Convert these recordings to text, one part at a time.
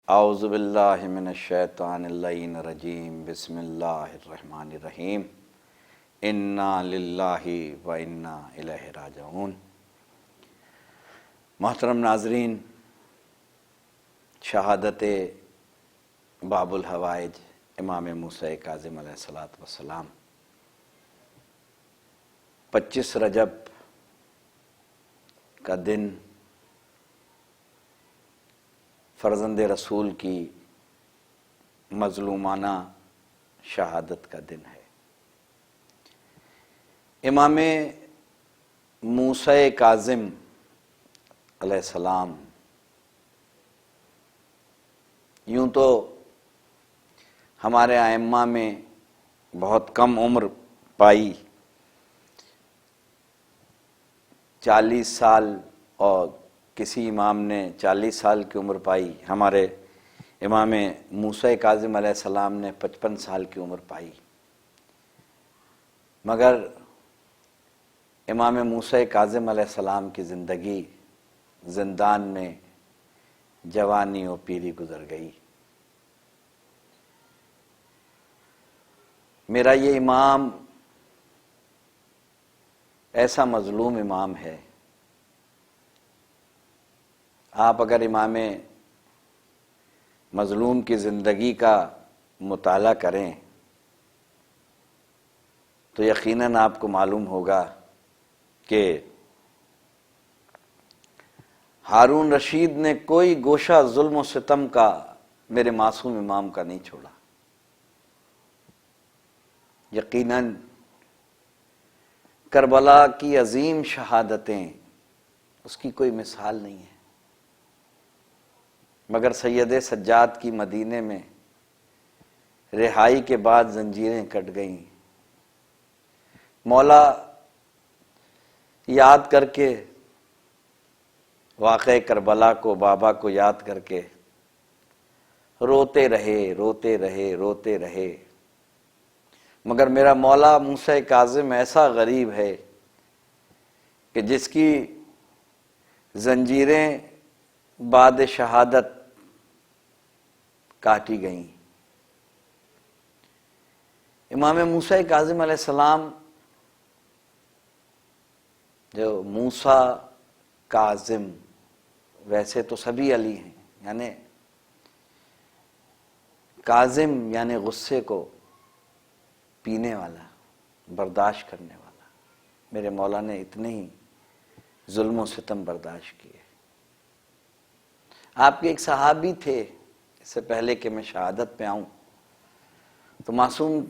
اعوذ باللہ من الشیطان اللعین الرجیم بسم اللہ الرحمن الرحیم انا للہ و انا الیہ راجعون۔ محترم ناظرین، شہادت باب الحوائج امام موسیٰ کاظم علیہ السلام 25 رجب کا دن فرزند رسول کی مظلومانہ شہادت کا دن ہے۔ امام موسیٰ کاظم علیہ السلام یوں تو ہمارے ائمہ میں بہت کم عمر پائی، 40 سال، اور کسی امام نے 40 سال کی عمر پائی۔ ہمارے امام موسیٰ کاظم علیہ السلام نے 55 سال کی عمر پائی، مگر امام موسیٰ کاظم علیہ السلام کی زندگی زندان میں جوانی و پیری گزر گئی۔ میرا یہ امام ایسا مظلوم امام ہے۔ آپ اگر امام مظلوم کی زندگی کا مطالعہ کریں تو یقیناً آپ کو معلوم ہوگا کہ ہارون رشید نے کوئی گوشہ ظلم و ستم کا میرے معصوم امام کا نہیں چھوڑا۔ یقیناً کربلا کی عظیم شہادتیں اس کی کوئی مثال نہیں ہے، مگر سید سجاد کی مدینے میں رہائی کے بعد زنجیریں کٹ گئیں۔ مولا یاد کر کے، واقعہ کربلا کو، بابا کو یاد کر کے روتے رہے روتے رہے روتے رہے، مگر میرا مولا موسیٰ کاظم ایسا غریب ہے کہ جس کی زنجیریں بعد شہادت کاٹی گئیں۔ امام موسیٰ کاظم علیہ السلام، جو موسیٰ کاظم، ویسے تو سبھی علی ہیں، یعنی کاظم یعنی غصے کو پینے والا، برداشت کرنے والا۔ میرے مولا نے اتنے ہی ظلم و ستم برداشت کیے۔ آپ کے ایک صحابی تھے، اس سے پہلے کہ میں شہادت پہ آؤں تو معصوم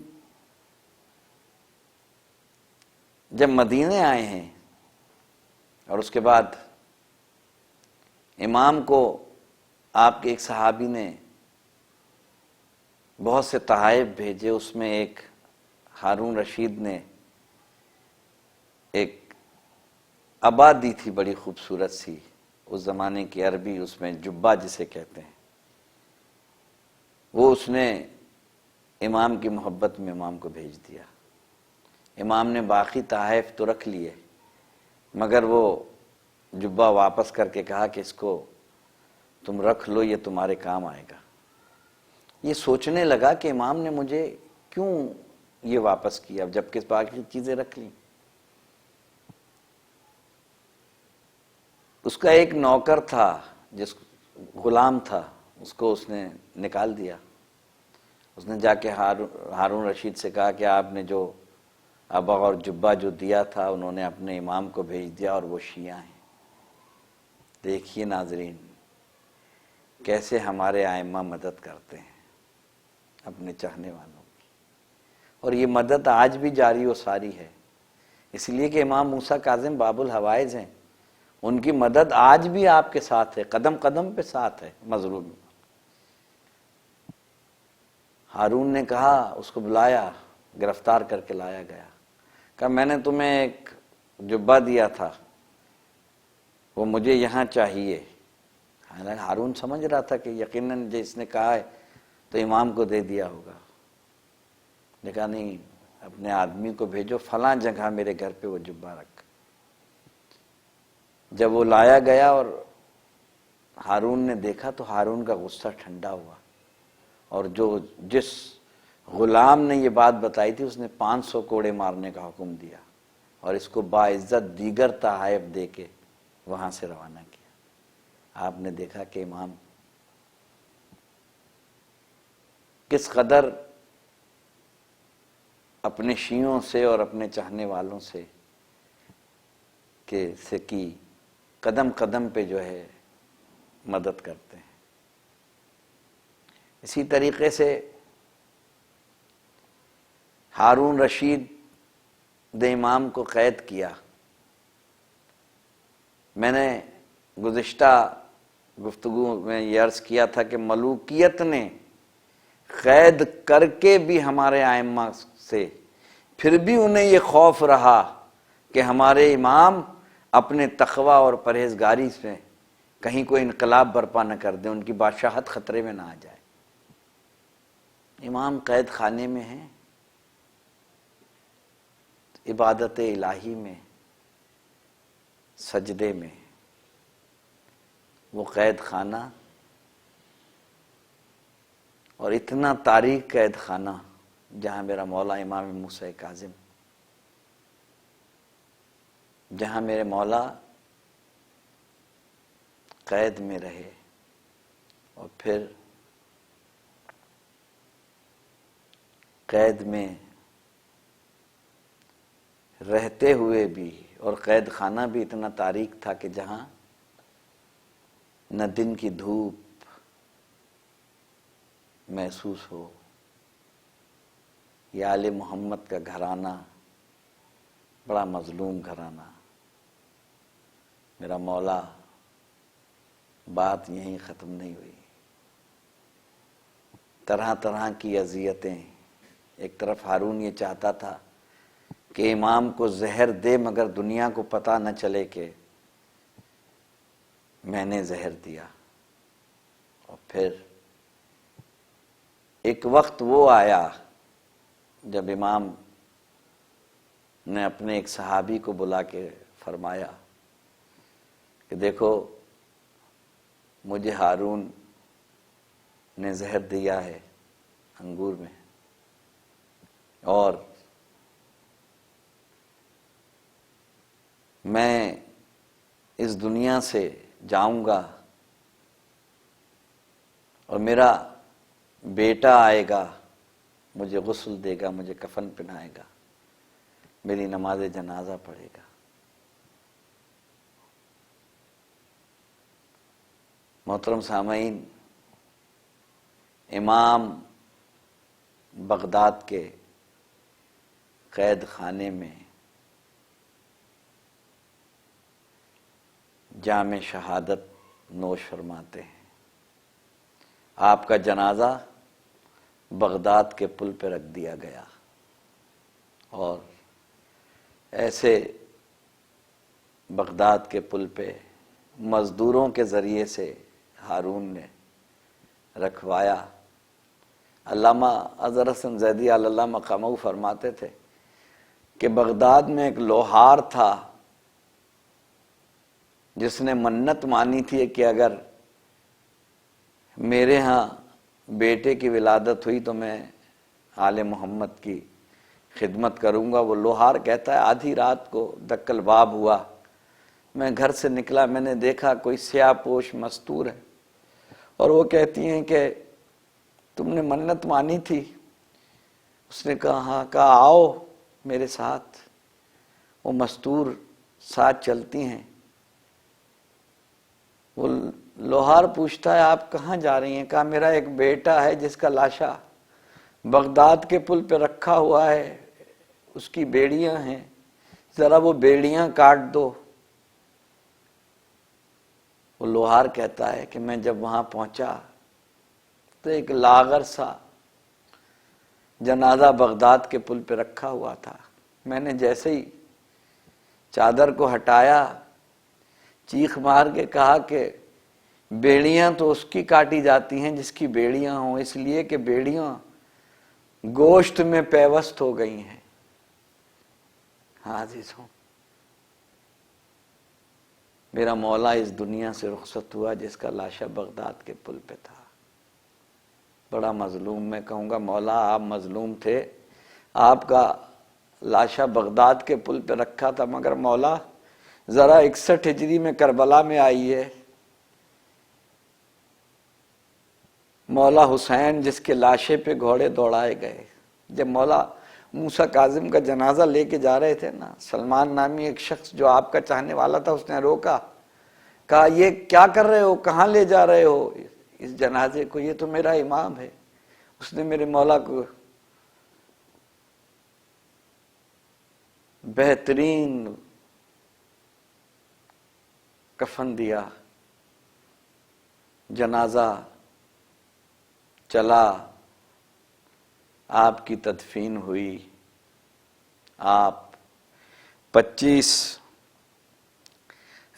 جب مدینے آئے ہیں اور اس کے بعد امام کو آپ کے ایک صحابی نے بہت سے تحائف بھیجے، اس میں ایک ہارون رشید نے ایک عبا دی تھی بڑی خوبصورت سی، اس زمانے کی عربی، اس میں جبہ جسے کہتے ہیں، وہ اس نے امام کی محبت میں امام کو بھیج دیا۔ امام نے باقی تحائف تو رکھ لیے، مگر وہ جبہ واپس کر کے کہا کہ اس کو تم رکھ لو، یہ تمہارے کام آئے گا۔ یہ سوچنے لگا کہ امام نے مجھے کیوں یہ واپس کیا جبکہ باقی چیزیں رکھ لیں۔ اس کا ایک نوکر تھا، جس غلام تھا، اس کو اس نے نکال دیا۔ اس نے جا کے ہارون رشید سے کہا کہ آپ نے جو عبا اور جبہ جو دیا تھا انہوں نے اپنے امام کو بھیج دیا اور وہ شیعہ ہیں۔ دیکھیے ناظرین، کیسے ہمارے ائمہ مدد کرتے ہیں اپنے چاہنے والوں کی، اور یہ مدد آج بھی جاری و ساری ہے، اس لیے کہ امام موسیٰ کاظم باب الحوائج ہیں، ان کی مدد آج بھی آپ کے ساتھ ہے، قدم قدم پہ ساتھ ہے مظلوم۔ ہارون نے کہا، اس کو بلایا، گرفتار کر کے لایا گیا، کہا میں نے تمہیں ایک جبہ دیا تھا، وہ مجھے یہاں چاہیے۔ حالانکہ ہارون سمجھ رہا تھا کہ یقیناً جس نے کہا ہے تو امام کو دے دیا ہوگا، نے کہا نہیں، اپنے آدمی کو بھیجو، فلاں جگہ میرے گھر پہ وہ جبہ رکھ۔ جب وہ لایا گیا اور ہارون نے دیکھا تو ہارون کا غصہ ٹھنڈا ہوا، اور جس غلام نے یہ بات بتائی تھی اس نے 500 کوڑے مارنے کا حکم دیا، اور اس کو باعزت دیگر تحائف دے کے وہاں سے روانہ کیا۔ آپ نے دیکھا کہ امام کس قدر اپنے شیعوں سے اور اپنے چاہنے والوں سے کی قدم قدم پہ جو ہے مدد کرتے ہیں۔ اسی طریقے سے ہارون رشید نے امام کو قید کیا۔ میں نے گزشتہ گفتگو میں یہ عرض کیا تھا کہ ملوکیت نے قید کر کے بھی ہمارے ائمہ سے پھر بھی انہیں یہ خوف رہا کہ ہمارے امام اپنے تقوی اور پرہیزگاری سے کہیں کوئی انقلاب برپا نہ کر دیں، ان کی بادشاہت خطرے میں نہ آ جائے۔ امام قید خانے میں ہیں، عبادت الہی میں، سجدے میں۔ وہ قید خانہ، اور اتنا تاریک قید خانہ جہاں میرا مولا امام موسیٰ کاظم، جہاں میرے مولا قید میں رہے، اور پھر قید میں رہتے ہوئے بھی، اور قید خانہ بھی اتنا تاریک تھا کہ جہاں نہ دن کی دھوپ محسوس ہو۔ یہ آل محمد کا گھرانہ بڑا مظلوم گھرانہ۔ میرا مولا، بات یہیں ختم نہیں ہوئی، طرح طرح کی اذیتیں۔ ایک طرف ہارون یہ چاہتا تھا کہ امام کو زہر دے مگر دنیا کو پتہ نہ چلے کہ میں نے زہر دیا، اور پھر ایک وقت وہ آیا جب امام نے اپنے ایک صحابی کو بلا کے فرمایا کہ دیکھو مجھے ہارون نے زہر دیا ہے انگور میں، اور میں اس دنیا سے جاؤں گا، اور میرا بیٹا آئے گا، مجھے غسل دے گا، مجھے کفن پہنائے گا، میری نماز جنازہ پڑھے گا۔ محترم سامعین، امام بغداد کے قید خانے میں جام شہادت نوش فرماتے ہیں۔ آپ کا جنازہ بغداد کے پل پہ رکھ دیا گیا، اور ایسے بغداد کے پل پہ مزدوروں کے ذریعے سے ہارون نے رکھوایا۔ علامہ اظہر حسن زیدی علی اللہ مقامہ فرماتے تھے کہ بغداد میں ایک لوہار تھا جس نے منت مانی تھی کہ اگر میرے ہاں بیٹے کی ولادت ہوئی تو میں آل محمد کی خدمت کروں گا۔ وہ لوہار کہتا ہے آدھی رات کو دق الباب ہوا، میں گھر سے نکلا، میں نے دیکھا کوئی سیاہ پوش مستور ہے، اور وہ کہتی ہیں کہ تم نے منت مانی تھی؟ اس نے کہا ہاں۔ کہا آؤ میرے ساتھ۔ وہ مستور ساتھ چلتی ہیں۔ وہ لوہار پوچھتا ہے آپ کہاں جا رہی ہیں؟ کہا میرا ایک بیٹا ہے جس کا لاشا بغداد کے پل پہ رکھا ہوا ہے، اس کی بیڑیاں ہیں، ذرا وہ بیڑیاں کاٹ دو۔ وہ لوہار کہتا ہے کہ میں جب وہاں پہنچا تو ایک لاغر سا جنازہ بغداد کے پل پہ رکھا ہوا تھا۔ میں نے جیسے ہی چادر کو ہٹایا، چیخ مار کے کہا کہ بیڑیاں تو اس کی کاٹی جاتی ہیں جس کی بیڑیاں ہوں، اس لیے کہ بیڑیاں گوشت میں پیوست ہو گئی ہیں۔ ہاں عزیزوں، میرا مولا اس دنیا سے رخصت ہوا جس کا لاشا بغداد کے پل پہ تھا. بڑا مظلوم. میں کہوں گا مولا آپ مظلوم تھے, آپ کا لاشا بغداد کے پل پہ رکھا تھا, مگر مولا ذرا 61 ہجری میں کربلا میں آئیے. مولا حسین جس کے لاشے پہ گھوڑے دوڑائے گئے, جب مولا موسیٰ کاظم کا جنازہ لے کے جا رہے تھے نا, سلمان نامی ایک شخص جو آپ کا چاہنے والا تھا اس نے روکا, کہا یہ کیا کر رہے ہو, کہاں لے جا رہے ہو اس جنازے کو, یہ تو میرا امام ہے, اس نے میرے مولا کو بہترین کفن دیا. جنازہ چلا, آپ کی تدفین ہوئی. آپ 25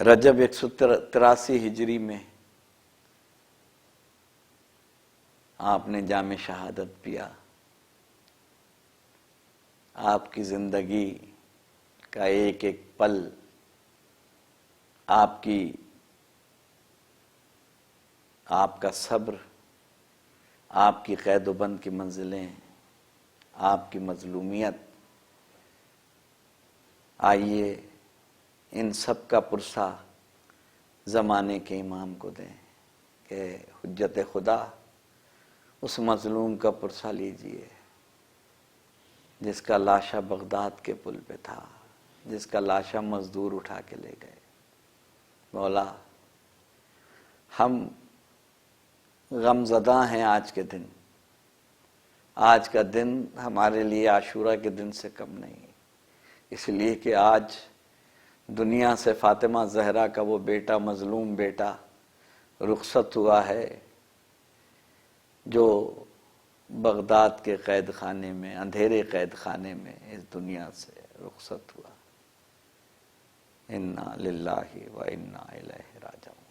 رجب 183 ہجری میں آپ نے جام شہادت پیا. آپ کی زندگی کا ایک ایک پل, آپ کا صبر, آپ کی قید و بند کی منزلیں, آپ کی مظلومیت, آئیے ان سب کا پرسہ زمانے کے امام کو دیں کہ حجت خدا اس مظلوم کا پرسہ لیجئے جس کا لاشا بغداد کے پل پہ تھا, جس کا لاشا مزدور اٹھا کے لے گئے. مولا ہم غم زدہ ہیں آج کے دن, آج کا دن ہمارے لیے عاشورہ کے دن سے کم نہیں, اس لیے کہ آج دنیا سے فاطمہ زہرا کا وہ بیٹا, مظلوم بیٹا رخصت ہوا ہے جو بغداد کے قید خانے میں, اندھیرے قید خانے میں اس دنیا سے رخصت ہوا. انا للہ و انا الیہ راجعون.